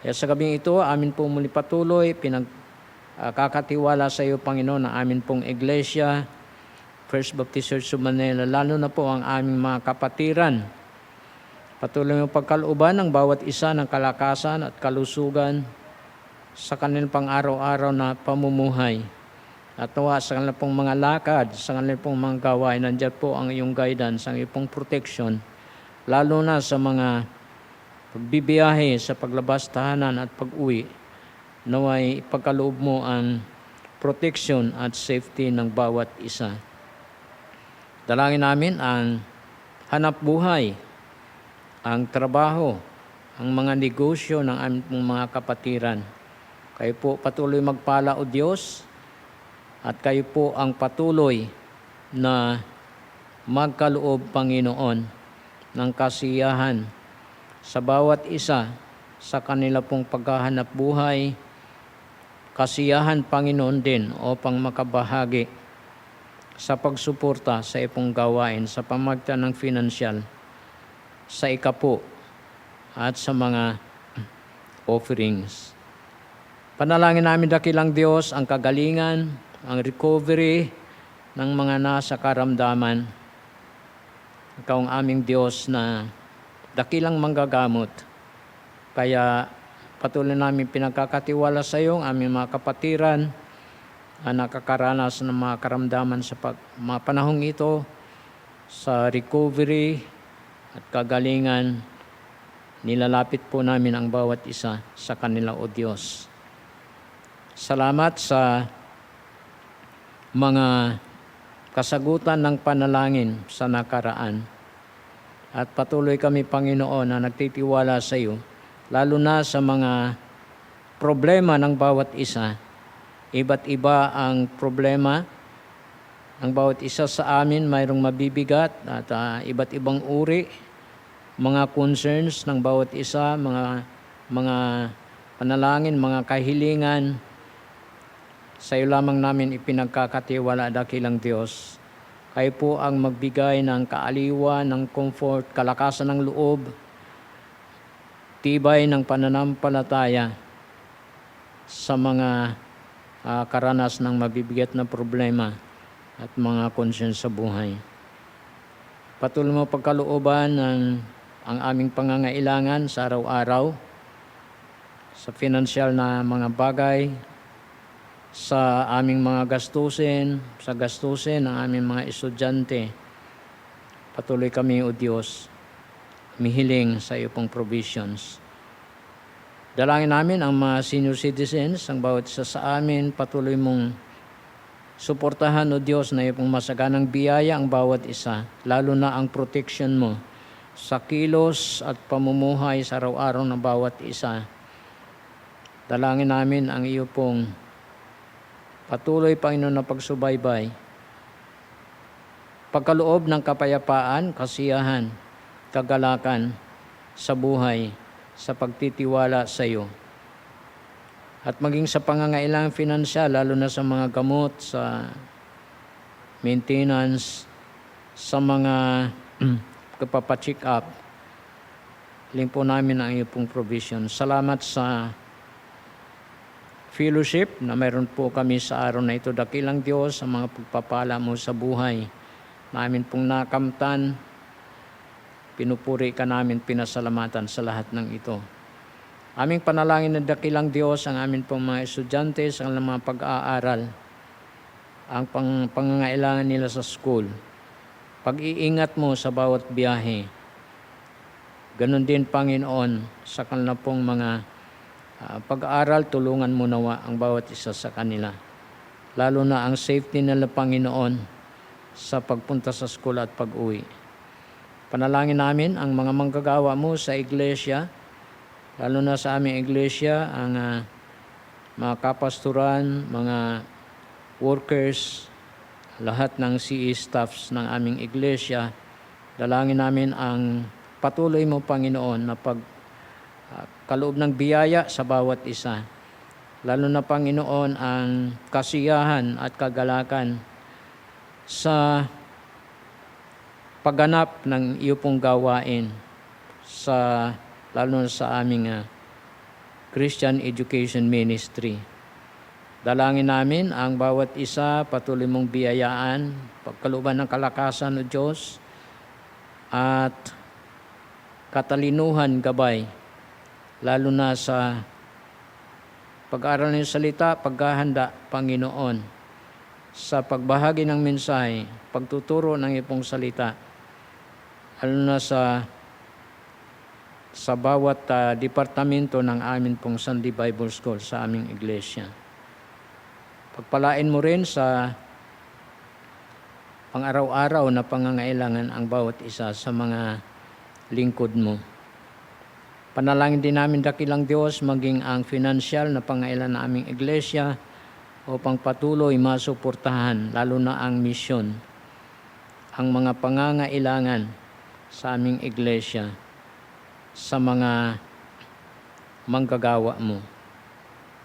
Kaya sa gabing ito, amin pong muli patuloy, kakatiwala sa iyo, Panginoon, ang amin pong iglesia, First Baptist Church of Manila, lalo na po ang aming mga kapatiran. Patuloy mo pagkalooban ng bawat isa ng kalakasan at kalusugan sa kanilang pang-araw-araw na pamumuhay. At nawa sa kanilang pong mga lakad, sa kanilang pong mga gawain, nandiyan po ang iyong guidance, ang iyong pong protection, lalo na sa mga pagbibiyahe sa paglabas tahanan at pag-uwi, naway ipagkaloob mo ang protection at safety ng bawat isa. Dalangin namin ang hanap buhay, ang trabaho, ang mga negosyo ng aming mga kapatiran. Kayo po patuloy magpala, O Diyos, at kayo po ang patuloy na magkaloob, Panginoon, ng kasiyahan sa bawat isa sa kanila pong paghahanap buhay, kasiyahan, Panginoon, din upang makabahagi sa pagsuporta sa ipong gawain sa pamamagitan ng financial, sa ikapo, at sa mga offerings. Panalangin namin, dakilang Diyos, ang kagalingan, ang recovery ng mga nasa karamdaman. Ikaw ang aming Diyos na dakilang manggagamot. Kaya patuloy namin pinagkakatiwala sa iyo ang aming mga kapatiran na nakakaranas ng mga karamdaman sa mga panahong ito, sa recovery at kagalingan. Nilalapit po namin ang bawat isa sa kanila, O Diyos. Salamat sa mga kasagutan ng panalangin sa nakaraan. At patuloy kami, Panginoon, na nagtitiwala sa iyo, lalo na sa mga problema ng bawat isa. Iba't iba ang problema ng bawat isa sa amin, mayroong mabibigat at iba't ibang uri, mga concerns ng bawat isa, mga panalangin, mga kahilingan. Sa iyo lamang namin ipinagkakatiwala, dakilang Diyos. Kayo po ang magbigay ng kaaliwan, ng comfort, kalakasan ng loob, tibay ng pananampalataya sa mga karanas ng mabibigat na problema at mga concern sa buhay. Patuloy mo pagkalooban ang aming pangangailangan sa araw-araw, sa financial na mga bagay, sa aming mga gastusin, sa gastusin ng aming mga estudyante. Patuloy kami, O Diyos, mihiling sa iyo pong provisions. Dalangin namin ang mga senior citizens, ang bawat isa sa amin, patuloy mong suportahan, O Diyos, na iyo pong masaganang biyaya ang bawat isa, lalo na ang protection mo sa kilos at pamumuhay sa araw-araw ng bawat isa. Dalangin namin ang iyo pong patuloy, Panginoon, na pagsubaybay, pagkaloob ng kapayapaan, kasiyahan, kagalakan sa buhay, sa pagtitiwala sa iyo. At maging sa pangangailangan financial, lalo na sa mga gamot, sa maintenance, sa mga kapapacheck up, hiling po namin ang iyo pong provision. Salamat sa fellowship na mayroon po kami sa araw na ito. Dakilang Diyos, sa mga pagpapala mo sa buhay namin pong nakamtan, pinupuri ka namin, pinasalamatan sa lahat ng ito. Aming panalangin na dakilang Diyos, ang amin pong mga estudyante sa kanilang mga pag-aaral, ang pangangailangan nila sa school, pag-iingat mo sa bawat biyahe. Ganon din, Panginoon, sa kanilang pong mga pag-aaral, tulungan mo nawa ang bawat isa sa kanila. Lalo na ang safety nila, Panginoon, sa pagpunta sa school at pag-uwi. Panalangin namin ang mga manggagawa mo sa iglesia, lalo na sa aming iglesia, ang mga kapasturan, mga workers, lahat ng CE staffs ng aming iglesia. Dalangin namin ang patuloy mo, Panginoon, na kaloob ng biyaya sa bawat isa. Lalo na, Panginoon, ang kasiyahan at kagalakan sa pagganap ng iyo pong gawain, lalo na sa aming Christian Education Ministry. Dalangin namin ang bawat isa, patuloy mong biyayaan, pagkalooban ng kalakasan, O Diyos, at katalinuhan, gabay, lalo na sa pag-aaral ng salita, paghahanda, Panginoon, sa pagbahagi ng mensahe, pagtuturo ng iyong salita, lalo na sa sa bawat departamento ng amin pong Sunday Bible School sa aming iglesia. Pagpalain mo rin sa pang-araw-araw na pangangailangan ang bawat isa sa mga lingkod mo. Panalangin din namin, dakilang Diyos, maging ang financial na pangailangan ng aming iglesia upang patuloy masuportahan, lalo na ang misyon, ang mga pangangailangan sa aming iglesia, sa mga manggagawa mo.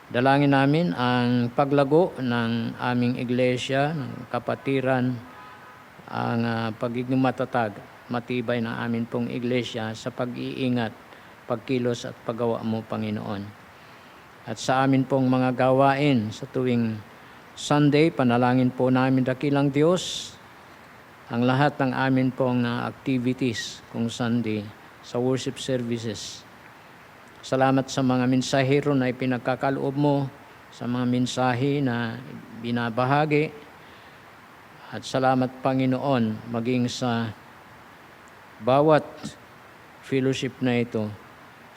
Dalangin namin ang paglago ng aming iglesia, ng kapatiran, ang pagiging matatag, matibay ng amin pong iglesia sa pag-iingat, pagkilos at paggawa mo, Panginoon. At sa amin pong mga gawain sa tuwing Sunday, panalangin po namin, dakilang Diyos, ang lahat ng amin pong activities kung Sunday sa worship services. Salamat sa mga mensahero na ipinagkakaloob mo, sa mga mensahe na binabahagi. At salamat, Panginoon, maging sa bawat fellowship na ito,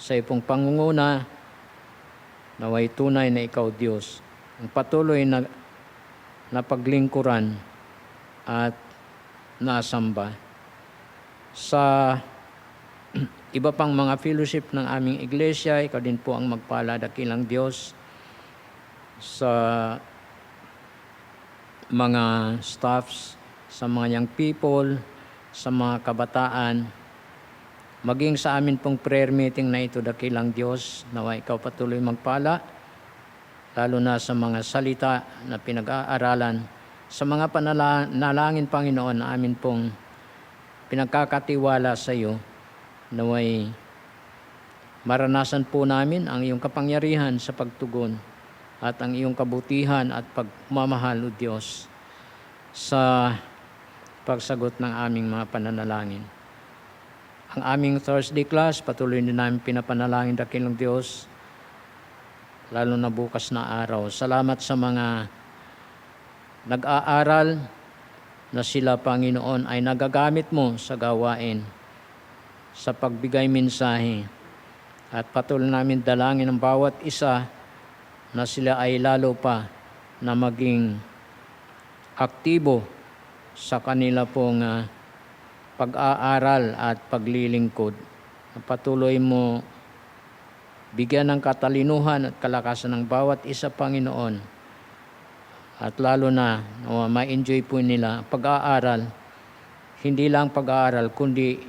sa ipong pangunguna, naway tunay na ikaw, Diyos, ang patuloy na paglingkuran at nasamba. Sa iba pang mga fellowship ng aming iglesia, ikaw din po ang magpala, dakilang Diyos, sa mga staffs, sa mga young people, sa mga kabataan, maging sa amin pong prayer meeting na ito, dakilang Diyos, nawa ikaw patuloy magpala, lalo na sa mga salita na pinag-aaralan, sa mga panalangin, Panginoon, na amin pong pinagkakatiwala sa iyo, naway maranasan po namin ang iyong kapangyarihan sa pagtugon at ang iyong kabutihan at pagmamahal, O Diyos, sa pagsagot ng aming mga pananalangin. Ang aming Thursday class, patuloy din namin pinapanalangin, dakilang Diyos, lalo na bukas na araw. Salamat sa mga nag-aaral na sila, Panginoon, ay nagagamit mo sa gawain, sa pagbigay mensahe. At patuloy namin dalangin ang bawat isa na sila ay lalo pa na maging aktibo sa kanila pong pag-aaral at paglilingkod. Patuloy mo bigyan ng katalinuhan at kalakasan ng bawat isa, Panginoon. At lalo na ma-enjoy po nila pag-aaral, hindi lang pag-aaral, kundi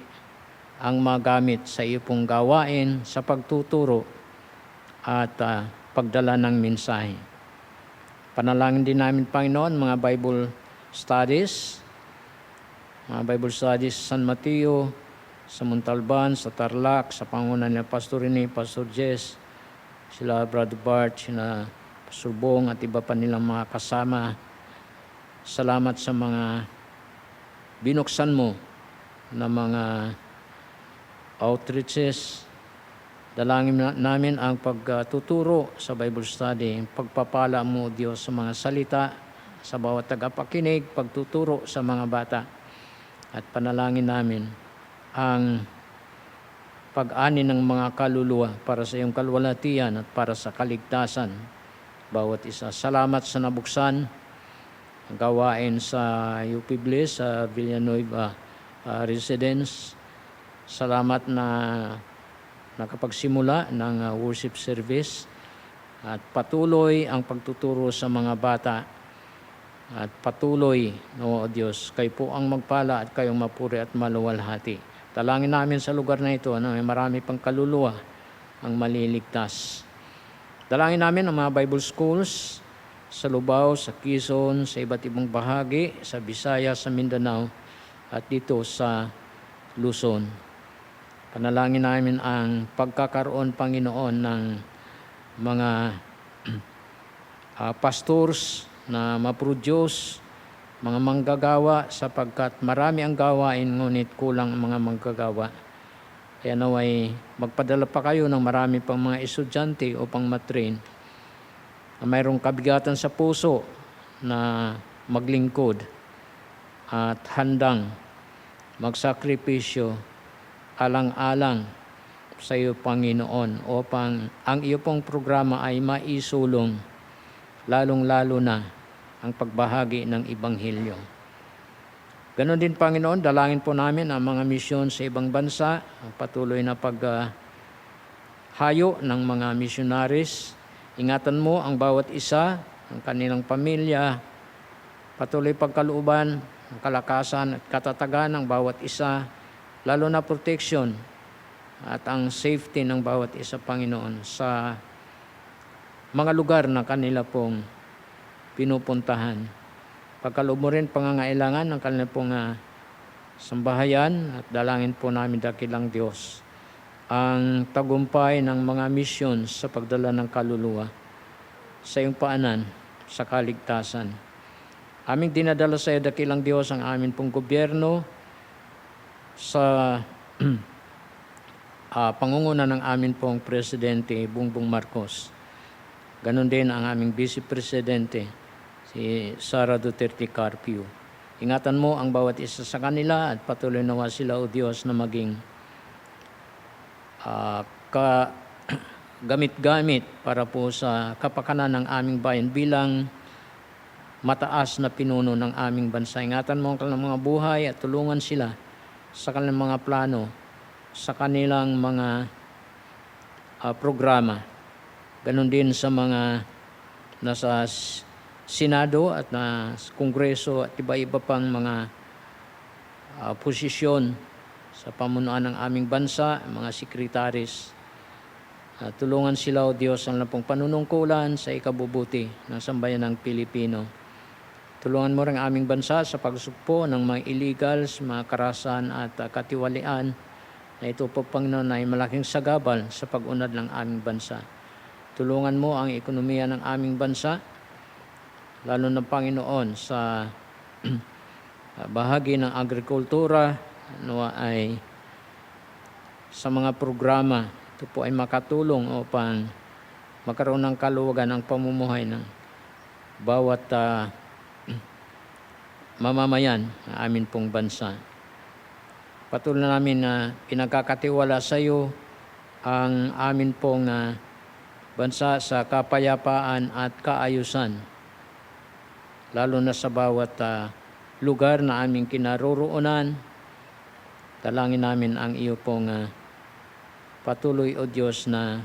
ang magamit sa iyo pong gawain, sa pagtuturo at pagdala ng mensahe. Panalangin din namin, Panginoon, mga Bible studies sa San Mateo, sa Montalban, sa Tarlac, sa pangunan ni Pastor Rene, Pastor Jess, sila Brother Bart, sila Pastor Bong at iba pa nilang mga kasama. Salamat sa mga binuksan mo na mga outreaches. Dalangin namin ang pagtuturo sa Bible study, pagpapala mo, Diyos, sa mga salita, sa bawat tagapakinig, pagtuturo sa mga bata. At panalangin namin ang pag-ani ng mga kaluluwa para sa iyong kalwalhatian at para sa kaligtasan bawat isa. Salamat sa nabuksan ang gawain sa UP Bliss, sa Villanueva Residence. Salamat na nakapagsimula ng worship service at patuloy ang pagtuturo sa mga bata at patuloy, O Diyos, kayo po ang magpala at kayong mapuri at maluwalhati. Talangin namin sa lugar na ito na may marami pang kaluluwa ang maliligtas. Dalangin namin ang mga Bible schools sa Lubao, sa Quezon, sa iba't ibang bahagi, sa Visayas, sa Mindanao at dito sa Luzon. Panalangin namin ang pagkakaroon, Panginoon, ng mga pastors na ma-produce, mga manggagawa, sapagkat marami ang gawain, ngunit kulang ang mga manggagawa. Kaya naway magpadala pa kayo ng marami pang mga estudyante upang matrain na mayroong kabigatan sa puso na maglingkod at handang magsakripisyo alang-alang sa iyo, Panginoon, upang ang iyo pong programa ay maisulong, lalong-lalo na ang pagbahagi ng Ebanghelyo. Ganon din, Panginoon, dalangin po namin ang mga misyon sa ibang bansa, ang patuloy na paghayo ng mga missionaries. Ingatan mo ang bawat isa, ang kanilang pamilya, patuloy pagkalooban, ang kalakasan at katatagan ng bawat isa, lalo na protection at ang safety ng bawat isa, Panginoon, sa mga lugar na kanila pong pinupuntahan. Pagkaloob mo rin pangangailangan ng kanila pong sambahayan, at dalangin po namin, dakilang Diyos, ang tagumpay ng mga misyon sa pagdala ng kaluluwa sa iyong paanan sa kaligtasan. Aming dinadala sa iyo, dakilang Diyos, ang amin pong gobyerno sa pangunguna ng amin pong Presidente Bongbong Marcos. Ganon din ang aming Vice Presidente, si Sara Duterte Carpio. Ingatan mo ang bawat isa sa kanila at patuloy nawa sila, O Diyos, na maging gamit-gamit para po sa kapakanan ng aming bayan bilang mataas na pinuno ng aming bansa. Ingatan mo ang kanilang mga buhay at tulungan sila sa kanilang mga plano, sa kanilang mga programa. Ganon din sa mga nasa Senado at na Kongreso at iba-iba pang mga posisyon sa pamunuan ng aming bansa, mga sekretaris. Tulungan sila, O Diyos, ang pong panunungkulan sa ikabubuti ng sambayan ng Pilipino. Tulungan mo rin ang aming bansa sa pagsugpo ng mga illegals, mga karahasan at katiwalian, na ito po, Panginoon, ay malaking sagabal sa pag-unad ng aming bansa. Tulungan mo ang ekonomiya ng aming bansa, lalo na, Panginoon, sa bahagi ng agrikultura, ay sa mga programa, ito po ay makatulong upang magkaroon ng kaluwagan ng pamumuhay ng bawat mamamayan ng amin pong bansa. Patuloy namin na pinagkakatiwala sa iyo ang amin pong bansa sa kapayapaan at kaayusan, lalo na sa bawat lugar na aming kinaroroonan. Dalangin namin ang iyo pong patuloy, O Diyos, na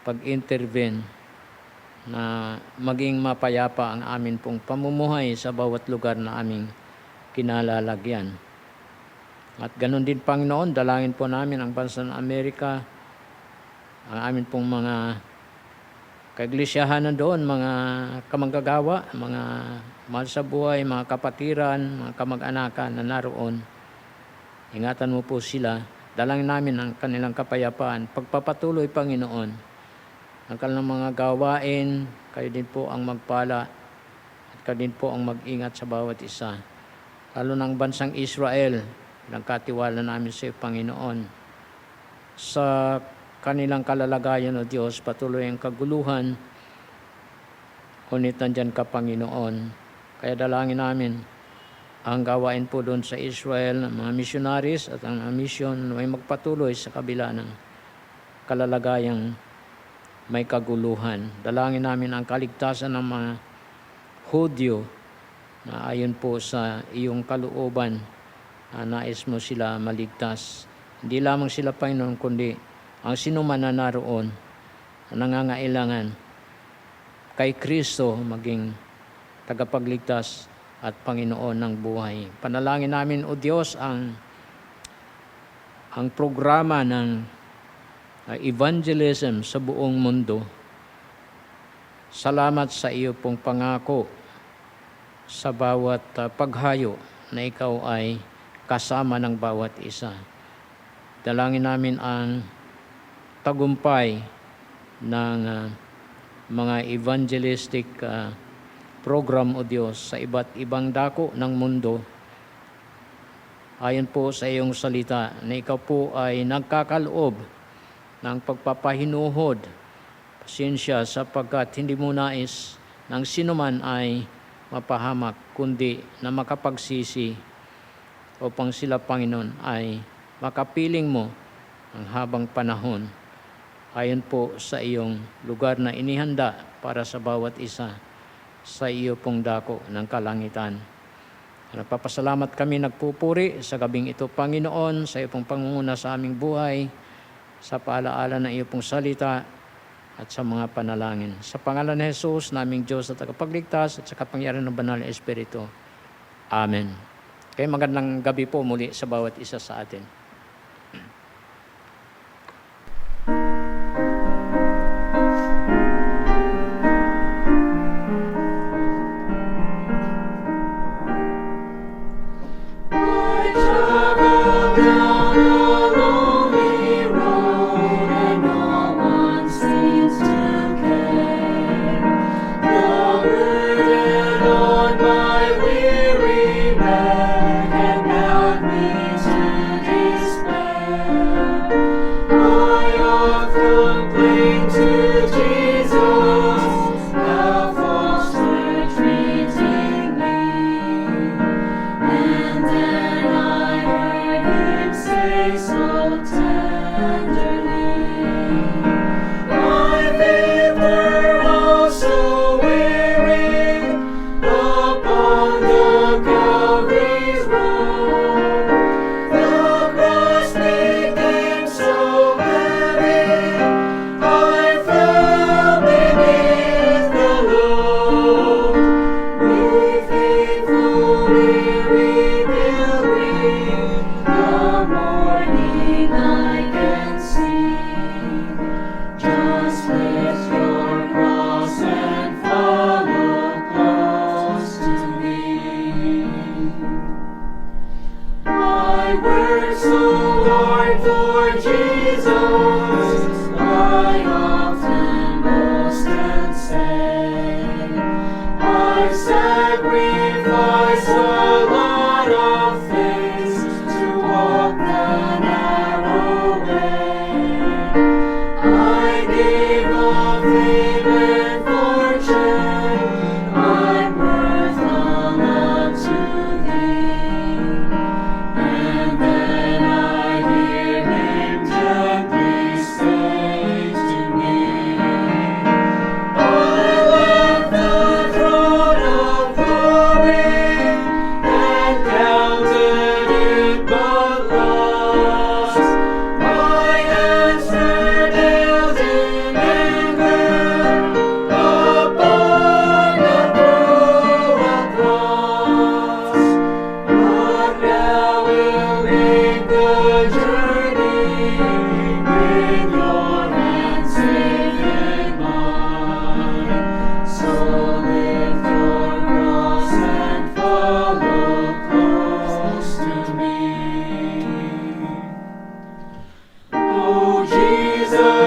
pag-intervene na maging mapayapa ang amin pong pamumuhay sa bawat lugar na aming kinalalagyan. At ganon din, Panginoon, dalangin po namin ang bansa ng Amerika, ang amin pong mga kaiglesiyahan na doon, mga kamanggagawa, mga mahal sa buhay, mga kapatiran, mga kamag-anakan na naroon. Ingatan mo po sila. Dalangin namin ang kanilang kapayapaan. Pagpapatuloy, Panginoon, ang kanilang mga gawain, kayo din po ang magpala at kayo din po ang mag-ingat sa bawat isa. Lalo ng bansang Israel, nagkatiwala namin sa iyo, Panginoon, sa kanilang kalalagayan, O Diyos, patuloy ang kaguluhan, ngunit nandyan ka, Panginoon. Kaya dalangin namin ang gawain po doon sa Israel, ng mga missionaries at ang mission ay magpatuloy sa kabila ng kalalagayang may kaguluhan. Dalangin namin ang kaligtasan ng mga Hudyo na ayon po sa iyong kalooban, nais mo sila maligtas. Hindi lamang sila, Panginoon, kundi ang sinuman na naroon na nangangailangan kay Kristo maging tagapagligtas at Panginoon ng buhay. Panalangin namin, O Diyos, ang programa ng evangelism sa buong mundo. Salamat sa iyo pong pangako sa bawat paghayo na ikaw ay kasama ng bawat isa. Dalangin namin ang tagumpay ng mga evangelistic program, O Diyos, sa iba't ibang dako ng mundo. Ayon po sa iyong salita na ikaw po ay nagkakaloob ng pagpapahinuhod, pasensya, sapagkat hindi mo nais ng sinuman ay mapahamak, kundi na makapagsisi upang sila, Panginoon, ay makapiling mo ang habang panahon ayon po sa iyong lugar na inihanda para sa bawat isa sa iyo pong dako ng kalangitan. Nagpapasalamat kami, nagpupuri sa gabing ito, Panginoon, sa iyo pong pangunguna sa aming buhay, sa paalaala ng iyo pong salita at sa mga panalangin. Sa pangalan ni Jesus, naming Diyos at tagapagligtas at sa kapangyarihan ng banal na Espiritu. Amen. Kaya magandang gabi po muli sa bawat isa sa atin. Jesus.